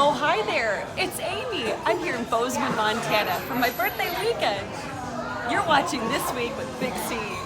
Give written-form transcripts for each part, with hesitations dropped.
Oh, hi there. It's Amy. I'm here in Bozeman, Montana for my birthday weekend. You're watching This Week with BigC.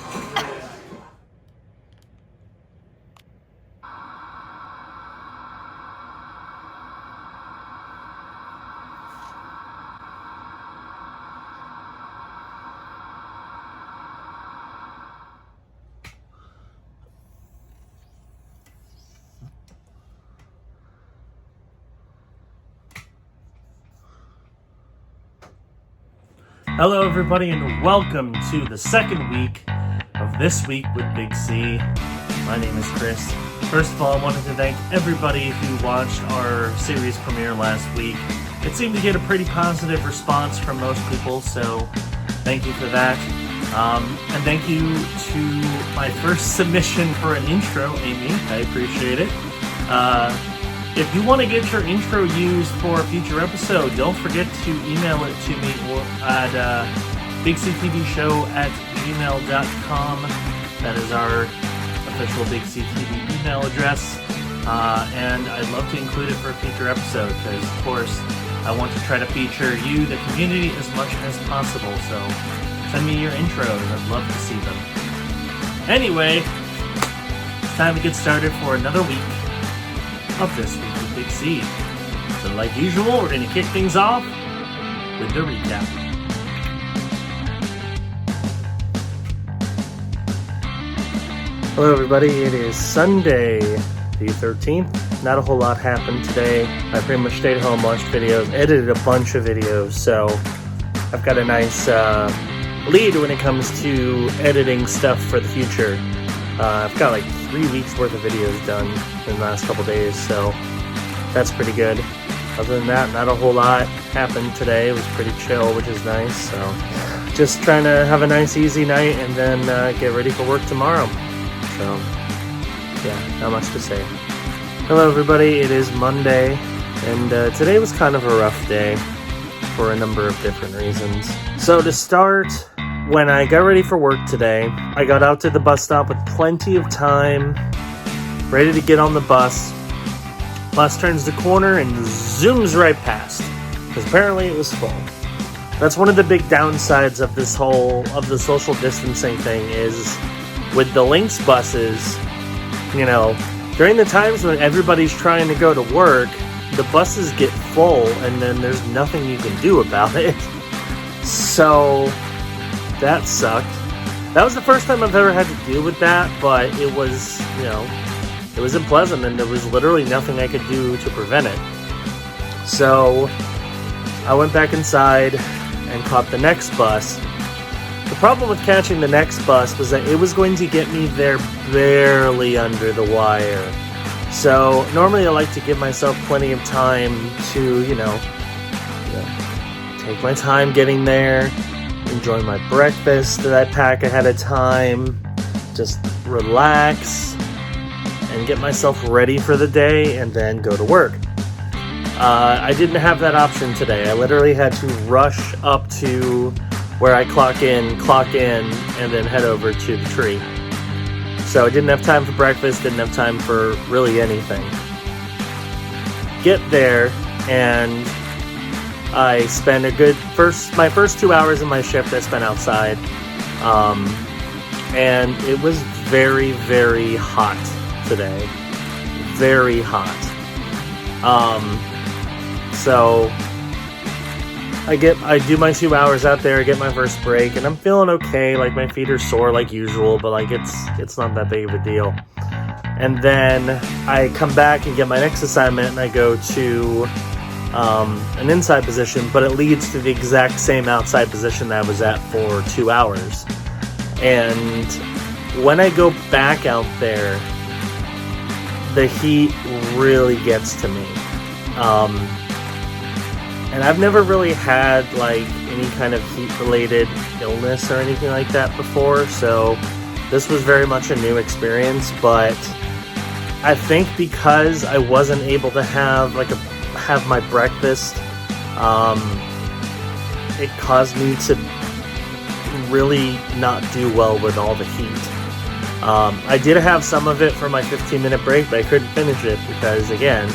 Hello everybody and welcome to the second week of This Week with BigC. My name is Chris. First of all, I wanted to thank everybody who watched our series premiere last week. It seemed to get a pretty positive response from most people, so thank you for that. And thank you to my first submission for an intro, Amy. I appreciate it. If you want to get your intro used for a future episode, don't forget to email it to me or at BigCTVshow@gmail.com. That is our official BigCTV email address. And I'd love to include it for a future episode because, of course, I want to try to feature you, the community, as much as possible. So send me your intros. I'd love to see them. Anyway, it's time to get started for another week of This Week with BigC. So like usual, we're going to kick things off with the recap. Hello everybody, it is Sunday the 13th. Not a whole lot happened today. I pretty much stayed home, watched videos, edited a bunch of videos, so I've got a nice lead when it comes to editing stuff for the future. I've got like 3 weeks worth of videos done in the last couple days, so that's pretty good. Other than that, not a whole lot happened today. It was pretty chill, which is nice. So just trying to have a nice easy night and then get ready for work tomorrow. So yeah, not much to say. Hello everybody, it is Monday, and today was kind of a rough day for a number of different reasons. So to start, when I got ready for work today, I got out to the bus stop with plenty of time, ready to get on the bus. Bus turns the corner and zooms right past, because apparently it was full. That's one of the big downsides of this of the social distancing thing is with the Lynx buses, you know, during the times when everybody's trying to go to work, the buses get full and then there's nothing you can do about it. So that sucked. That was the first time I've ever had to deal with that, but it was, you know, it was unpleasant and there was literally nothing I could do to prevent it. So I went back inside and caught the next bus. The problem with catching the next bus was that it was going to get me there barely under the wire. So normally I like to give myself plenty of time to, you know, take my time getting there, enjoy my breakfast that I pack ahead of time, just relax and get myself ready for the day and then go to work. I didn't have that option today. I literally had to rush up to where I clock in, and then head over to the tree. So I didn't have time for breakfast, didn't have time for really anything. Get there, and I spent my first 2 hours of my shift I spent outside, and it was very, very hot today. Very hot. So I do my 2 hours out there, I get my first break, and I'm feeling okay. Like my feet are sore like usual, but like it's not that big of a deal. And then I come back and get my next assignment, and I go to an inside position, but it leads to the exact same outside position that I was at for 2 hours. And when I go back out there, the heat really gets to me. And I've never really had like any kind of heat-related illness or anything like that before, so this was very much a new experience. But I think because I wasn't able to have my breakfast, it caused me to really not do well with all the heat. I did have some of it for my 15-minute break, but I couldn't finish it because, again,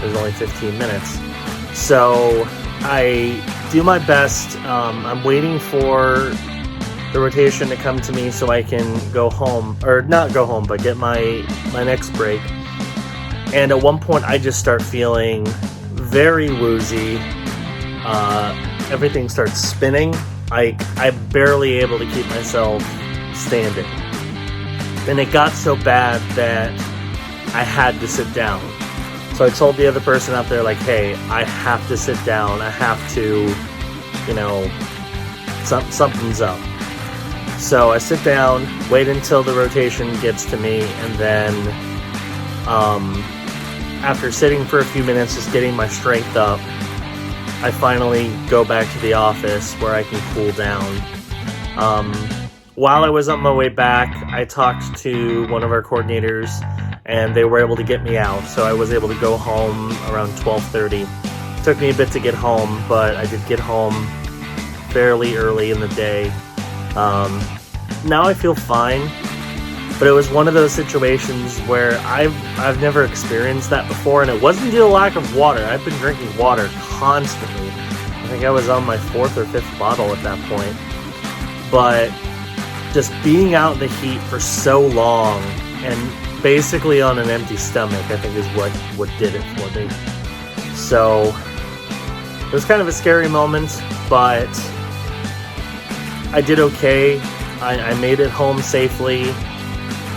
it was only 15 minutes. So I do my best. I'm waiting for the rotation to come to me so I can go home, or not go home, but get my next break. And at one point I just start feeling very woozy. Everything starts spinning. I'm barely able to keep myself standing. And it got so bad that I had to sit down. So I told the other person out there, like, hey, I have to sit down. I have to, something's up. So I sit down, wait until the rotation gets to me, and then after sitting for a few minutes, just getting my strength up, I finally go back to the office where I can cool down. While I was on my way back, I talked to one of our coordinators, and they were able to get me out. So I was able to go home around 12:30. Took me a bit to get home, but I did get home fairly early in the day. Now I feel fine, but it was one of those situations where I've never experienced that before, and it wasn't due to lack of water. I've been drinking water constantly. I think I was on my 4th or 5th bottle at that point. But just being out in the heat for so long and basically on an empty stomach, I think is what did it for me. So it was kind of a scary moment, but I did okay. I made it home safely.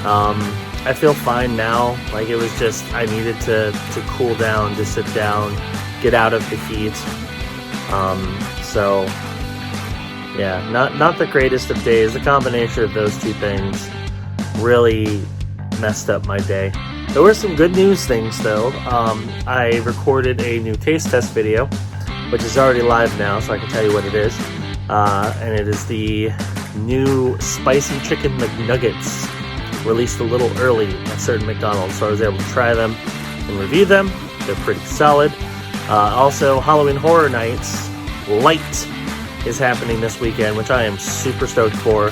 I feel fine now. Like, it was just, I needed to cool down, to sit down, get out of the heat. So yeah, not the greatest of days. The combination of those two things really messed up my day. There were some good news things though. I recorded a new taste test video, which is already live now, so I can tell you what it is. And it is the new spicy chicken McNuggets, released a little early at certain McDonald's, so I was able to try them and review them. They're pretty solid. Also, Halloween Horror Nights Light is happening this weekend, which I am super stoked for.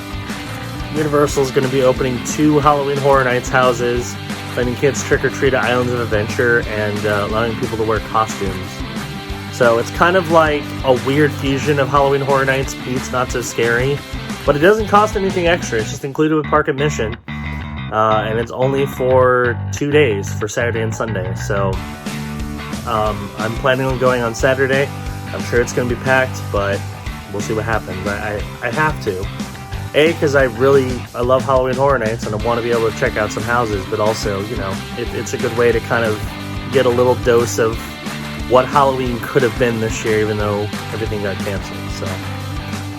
Universal is going to be opening 2 Halloween Horror Nights houses, letting kids trick-or-treat at Islands of Adventure, and allowing people to wear costumes. So it's kind of like a weird fusion of Halloween Horror Nights meets Not So Scary, but it doesn't cost anything extra. It's just included with park admission, and it's only for 2 days, for Saturday and Sunday. So I'm planning on going on Saturday. I'm sure it's going to be packed, but we'll see what happens. I have to. Because I love Halloween Horror Nights, and I want to be able to check out some houses, but also, it's a good way to kind of get a little dose of what Halloween could have been this year, even though everything got canceled. So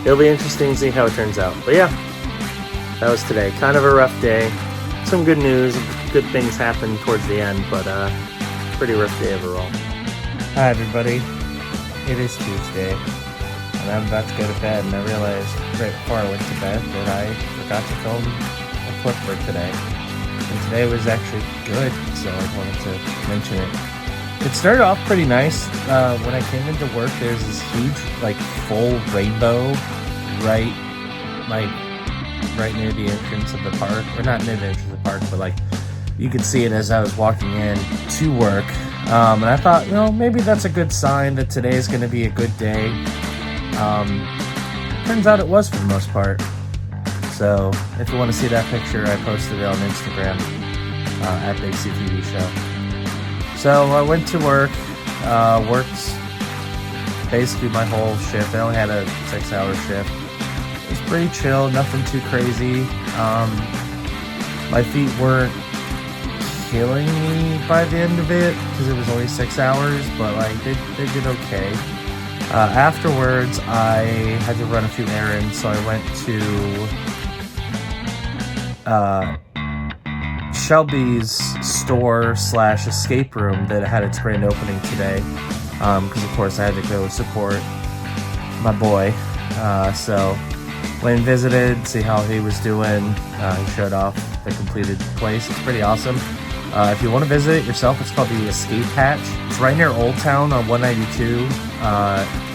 it'll be interesting to see how it turns out. But yeah, that was today. Kind of a rough day. Some good news, good things happened towards the end, but pretty rough day overall. Hi everybody, it is Tuesday, and I'm about to go to bed, and I realized right before I went to bed that I forgot to film a clip for today. And today was actually good, so I wanted to mention it. It started off pretty nice. When I came into work, there's this huge, full rainbow right near the entrance of the park. Or not near the entrance of the park, but you could see it as I was walking in to work. And I thought, maybe that's a good sign that today is going to be a good day. Turns out it was for the most part. So if you want to see that picture, I posted it on Instagram at BigCTV show. So I went to work, worked basically my whole shift. I only had a 6-hour shift. It was pretty chill, nothing too crazy. My feet weren't killing me by the end of it because it was only 6 hours, but they did okay. Afterwards, I had to run a few errands, so I went to Shelby's store/escape room that had its grand opening today, because of course I had to go support my boy. So went and visited, see how he was doing. He showed off the completed place. It's pretty awesome. If you want to visit it yourself, it's called the Escape Hatch. It's right near Old Town on 192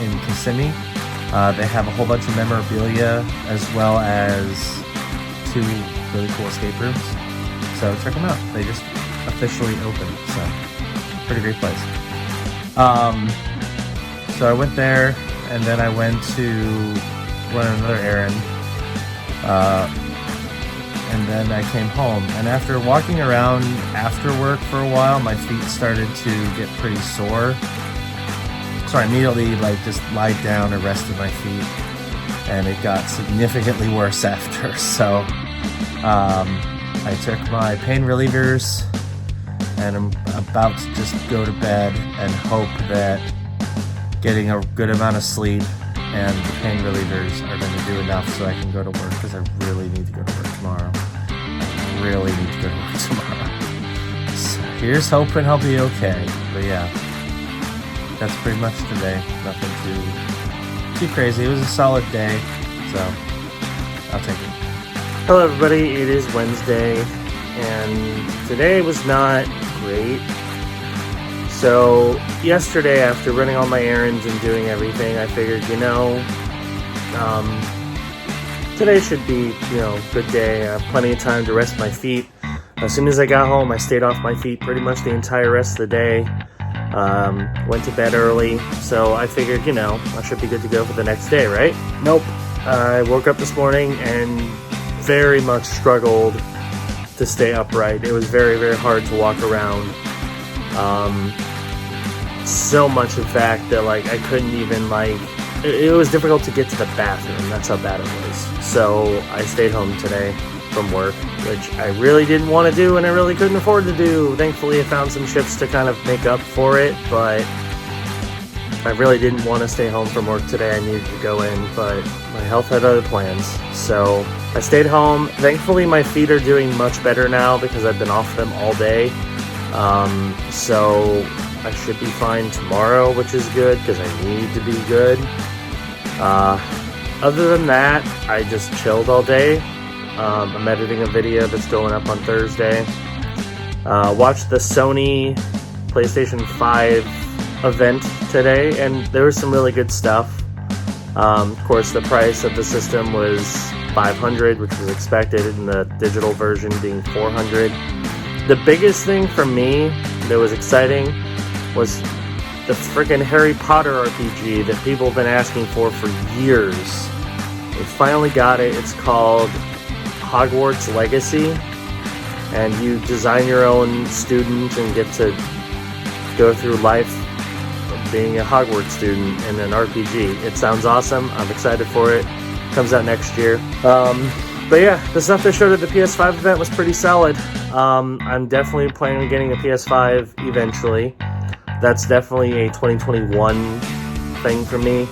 in Kissimmee. They have a whole bunch of memorabilia as well as 2 really cool escape rooms. So check them out. They just officially opened, so pretty great place. So I went there, and then I went to run another errand. And then I came home. And after walking around after work for a while, my feet started to get pretty sore. So I immediately just lied down and rested my feet. And it got significantly worse after. So I took my pain relievers, and I'm about to just go to bed and hope that getting a good amount of sleep and the pain relievers are going to do enough so I can go to work, because I really need to go to work tomorrow. I really need to go to work tomorrow. So here's hoping I'll be okay. But yeah, that's pretty much today. Nothing too crazy. It was a solid day, so I'll take it. Hello everybody, it is Wednesday, and today was not great. So yesterday, after running all my errands and doing everything, I figured, today should be, a good day. I have plenty of time to rest my feet. As soon as I got home, I stayed off my feet pretty much the entire rest of the day. Went to bed early, so I figured, I should be good to go for the next day, right? Nope. I woke up this morning and very much struggled to stay upright. It was very, very hard to walk around. So much, in fact, that I couldn't even it was difficult to get to the bathroom. That's how bad it was. So I stayed home today from work, which I really didn't want to do and I really couldn't afford to do. Thankfully, I found some shifts to kind of make up for it, but I really didn't want to stay home from work today. I needed to go in, but my health had other plans. So I stayed home. Thankfully, my feet are doing much better now because I've been off them all day. So I should be fine tomorrow, which is good because I need to be good. Other than that, I just chilled all day. I'm editing a video that's going up on Thursday. Watched the Sony PlayStation 5 event today, and there was some really good stuff. Of course, the price of the system was $500, which was expected, and the digital version being $400. The biggest thing for me that was exciting was the freaking Harry Potter RPG that people have been asking for years. We finally got it. It's called Hogwarts Legacy, and you design your own student and get to go through life of being a Hogwarts student in an RPG. It sounds awesome. I'm excited for it. Comes out next year. But yeah, the stuff they showed at the PS5 event was pretty solid. I'm definitely planning on getting a PS5 eventually. That's definitely a 2021 thing for me.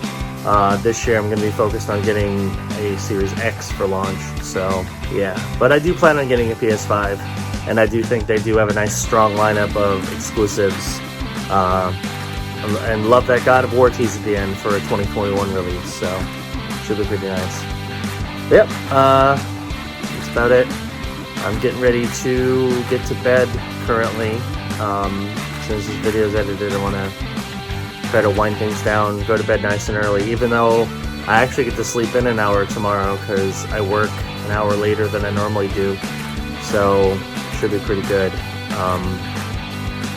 This year I'm going to be focused on getting a Series X for launch. So yeah, but I do plan on getting a PS5, and I do think they do have a nice strong lineup of exclusives. And love that God of War tease at the end for a 2021 release. So should be pretty nice. Yep, that's about it. I'm getting ready to get to bed currently. As soon as this video is edited, I want to try to wind things down, go to bed nice and early, even though I actually get to sleep in an hour tomorrow because I work an hour later than I normally do. So, should be pretty good.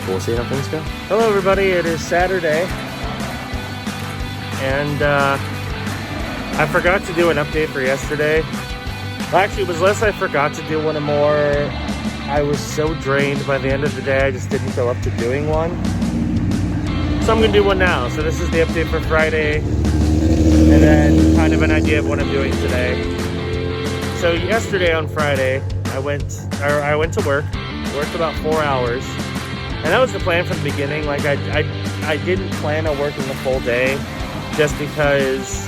We'll see how things go. Hello everybody, it is Saturday. And I forgot to do an update for yesterday. Well, actually, it was less I forgot to do one and more I was so drained by the end of the day, I just didn't feel up to doing one. So I'm going to do one now. So this is the update for Friday, and then kind of an idea of what I'm doing today. So yesterday on Friday, I went to work, worked about 4 hours, and that was the plan from the beginning. Like I didn't plan on working the full day, just because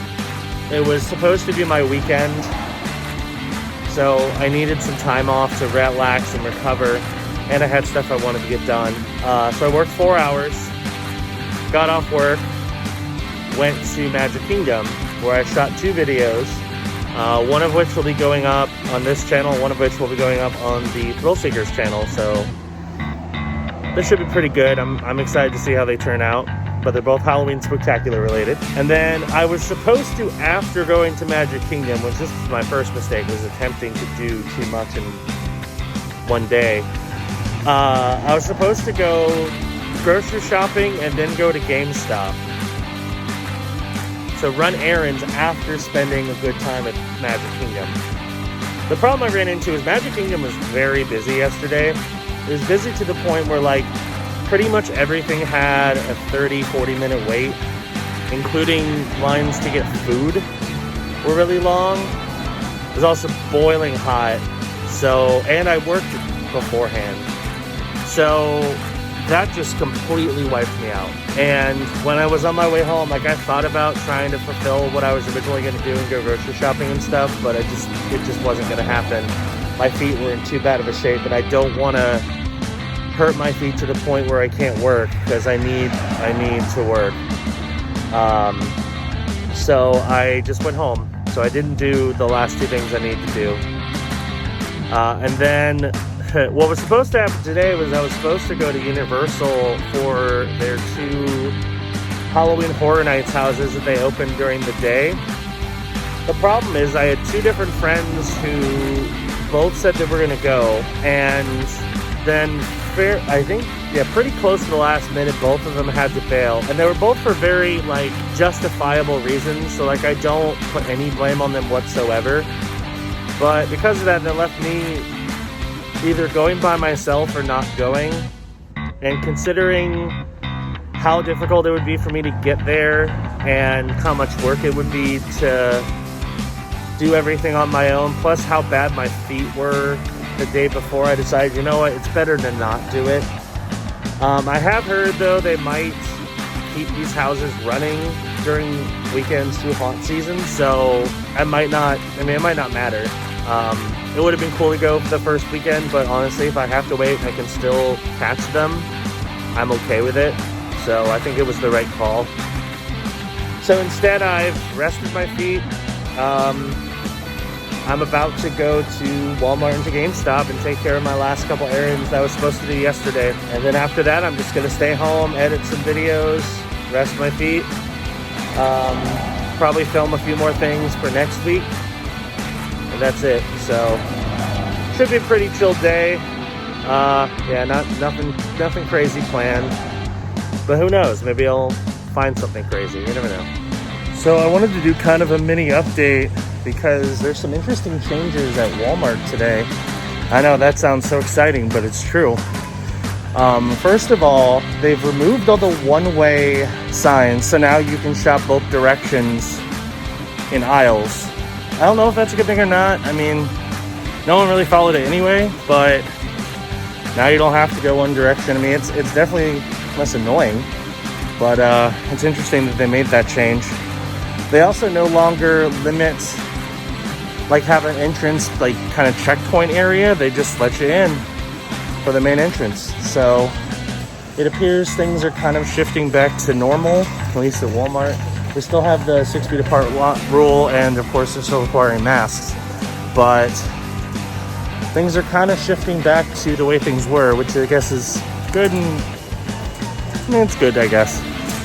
it was supposed to be my weekend. So I needed some time off to relax and recover, and I had stuff I wanted to get done. So I worked 4 hours, got off work, went to Magic Kingdom, where I shot 2 videos, one of which will be going up on this channel, one of which will be going up on the Thrill Seekers channel. So this should be pretty good. I'm excited to see how they turn out, but they're both Halloween Spooktacular related. And then I was supposed to, after going to Magic Kingdom, which this was my first mistake, was attempting to do too much in one day. I was supposed to go grocery shopping and then go to GameStop. to run errands after spending a good time at Magic Kingdom. The problem I ran into is Magic Kingdom was very busy yesterday. It was busy to the point where like pretty much everything had a 30-40 minute wait, including lines to get food were really long. It was also boiling hot, and I worked beforehand. So that just completely wiped me out. And when I was on my way home, like I thought about trying to fulfill what I was originally going to do and go grocery shopping and stuff, but it just wasn't going to happen. My feet were in too bad of a shape, and I don't want to hurt my feet to the point where I can't work, because I need to work. So I just went home. So I didn't do the last two things I need to do. And then what was supposed to happen today was I was supposed to go to Universal for their 2 Halloween Horror Nights houses that they opened during the day. The problem is I had 2 different friends who both said they were going to go, and then pretty close to the last minute, both of them had to bail, and they were both for very like justifiable reasons, so like I don't put any blame on them whatsoever. But because of that, they left me either going by myself or not going. And considering how difficult it would be for me to get there and how much work it would be to do everything on my own, plus how bad my feet were the day before, I decided, you know what, it's better to not do it. I have heard, though, they might keep these houses running during weekends through haunt season, so it might not matter. It would have been cool to go for the first weekend, but honestly, if I have to wait and I can still catch them, I'm okay with it. So I think it was the right call. So instead, I've rested my feet. I'm about to go to Walmart and to GameStop and take care of my last couple errands that I was supposed to do yesterday. And then after that, I'm just going to stay home, edit some videos, rest my feet, probably film a few more things for next week. And that's it. So should be a pretty chill day. Nothing crazy planned. But who knows? Maybe I'll find something crazy. You never know. So I wanted to do kind of a mini update because there's some interesting changes at Walmart today. I know that sounds so exciting, but it's true. First of all, they've removed all the one-way signs, so now you can shop both directions in aisles. I don't know if that's a good thing or not. I mean, no one really followed it anyway, but now you don't have to go one direction. I mean, it's definitely less annoying, but it's interesting that they made that change. They also no longer limit, like, have an entrance, like, kind of checkpoint area. They just let you in for the main entrance. So it appears things are kind of shifting back to normal, at least at Walmart. We still have the 6 feet apart rule, and of course they're still requiring masks, but things are kind of shifting back to the way things were, which I guess is good, and I mean, it's good, I guess.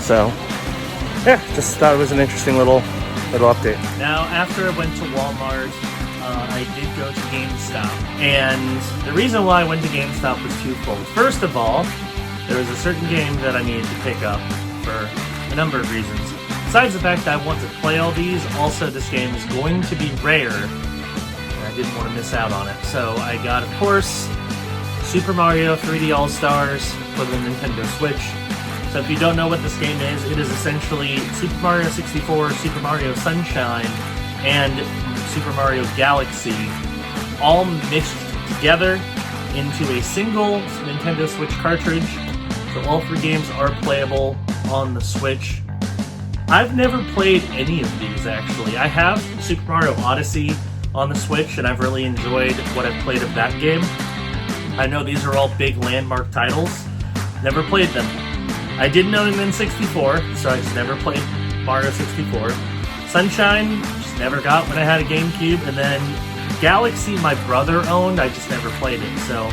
So yeah, just thought it was an interesting little update. Now, after I went to Walmart, I did go to GameStop, and the reason why I went to GameStop was twofold. First of all, there was a certain game that I needed to pick up for a number of reasons. Besides the fact that I want to play all these, also this game is going to be rare, and I didn't want to miss out on it. So I got, of course, Super Mario 3D All-Stars for the Nintendo Switch. So if you don't know what this game is, it is essentially Super Mario 64, Super Mario Sunshine, and Super Mario Galaxy all mixed together into a single Nintendo Switch cartridge. So all 3 games are playable on the Switch. I've never played any of these, actually. I have Super Mario Odyssey on the Switch, and I've really enjoyed what I've played of that game. I know these are all big landmark titles. Never played them. I didn't own an N64, so I just never played Mario 64. Sunshine, just never got when I had a GameCube, and then Galaxy my brother owned, I just never played it, so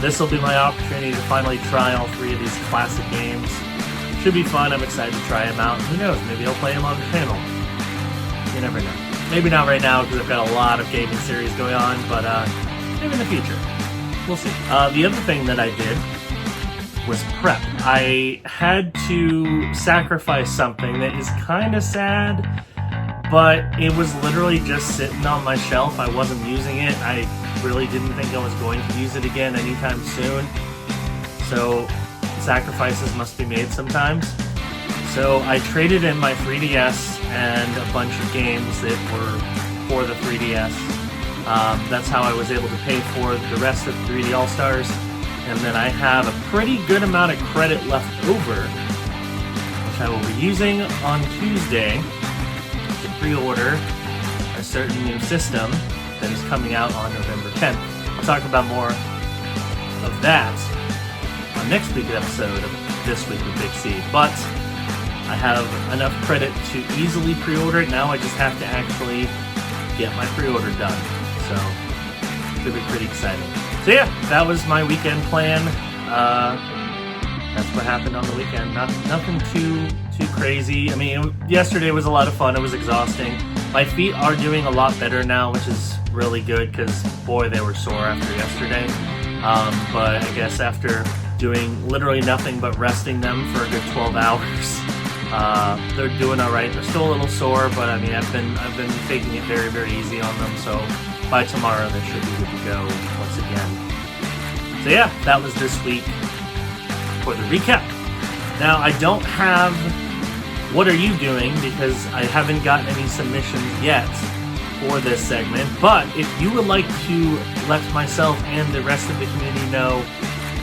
this will be my opportunity to finally try all 3 of these classic games. Should be fun, I'm excited to try them out. Who knows, maybe I'll play them on the channel. You never know. Maybe not right now, because I've got a lot of gaming series going on, but maybe in the future. We'll see. The other thing that I did was prep. I had to sacrifice something that is kind of sad, but it was literally just sitting on my shelf. I wasn't using it. I really didn't think I was going to use it again anytime soon. So sacrifices must be made sometimes. So I traded in my 3DS and a bunch of games that were for the 3DS. That's how I was able to pay for the rest of 3D All-Stars. And then I have a pretty good amount of credit left over, which I will be using on Tuesday to pre-order a certain new system that is coming out on November 10th. I'll talk about more of that on next week's episode of This Week with BigC. But I have enough credit to easily pre-order it. Now I just have to actually get my pre-order done. So, should be pretty exciting. So yeah, that was my weekend plan. That's what happened on the weekend. Nothing too crazy. I mean, yesterday was a lot of fun. It was exhausting. My feet are doing a lot better now, which is really good because, boy, they were sore after yesterday. But I guess after doing literally nothing but resting them for a good 12 hours, they're doing all right. They're still a little sore, but I mean, I've been taking it very, very easy on them. So by tomorrow, they should be good to go once again. So yeah, that was this week for the recap. Now, I don't have What Are You Doing because I haven't gotten any submissions yet for this segment. But if you would like to let myself and the rest of the community know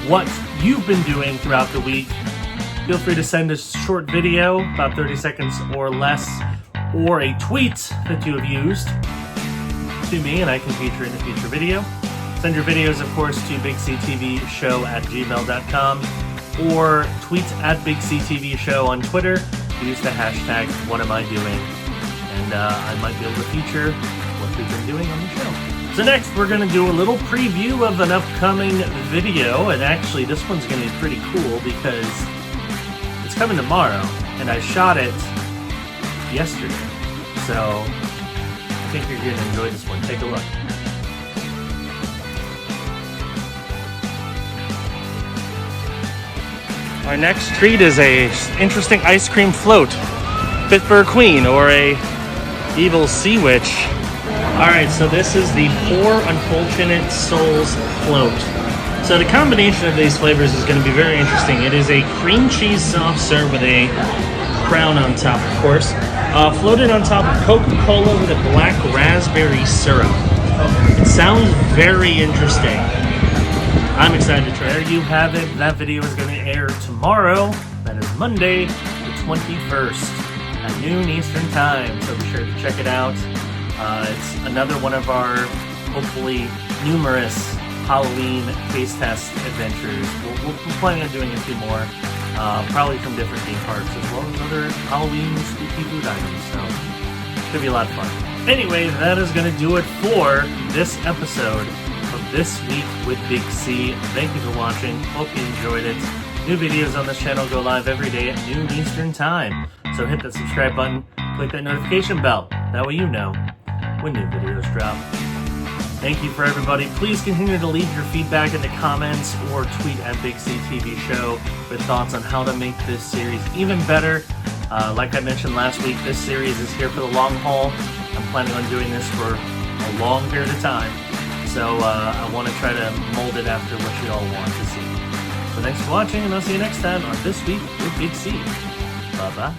what you've been doing throughout the week, feel free to send a short video, about 30 seconds or less, or a tweet that you have used to me, and I can feature in a future video. Send your videos, of course, to BigCTVShow@gmail.com or tweet at BigCTVShow on Twitter. Use the hashtag #WhatAmIDoing, and I might be able to feature what we've been doing on the show. So next, we're going to do a little preview of an upcoming video, and actually, this one's going to be pretty cool because it's coming tomorrow, and I shot it yesterday. So I think you're going to enjoy this one. Take a look. Our next treat is a interesting ice cream float, fit for a queen or a evil sea witch. All right, so this is the Four Unfortunate Souls float. So the combination of these flavors is going to be very interesting. It is a cream cheese soft serve with a crown on top, of course, floated on top of Coca-Cola with a black raspberry syrup. It sounds very interesting. I'm excited to try it. There you have it. That video is going to air tomorrow. That is Monday, the 21st at noon Eastern Time. So be sure to check it out. It's another one of our, hopefully, numerous Halloween taste test adventures. We're planning on doing a few more, probably from different theme parks, as well as other Halloween spooky food items. So, should be a lot of fun. Anyway, that is going to do it for this episode of This Week with BigC. Thank you for watching. Hope you enjoyed it. New videos on this channel go live every day at noon Eastern Time. So hit that subscribe button, click that notification bell. That way you know when new videos drop. Thank you for everybody. Please continue to leave your feedback in the comments or tweet at BigCTV Show with thoughts on how to make this series even better. Like I mentioned last week, this series is here for the long haul. I'm planning on doing this for a long period of time. So I want to try to mold it after what you all want to see. So thanks for watching, and I'll see you next time on This Week with BigC. Bye-bye.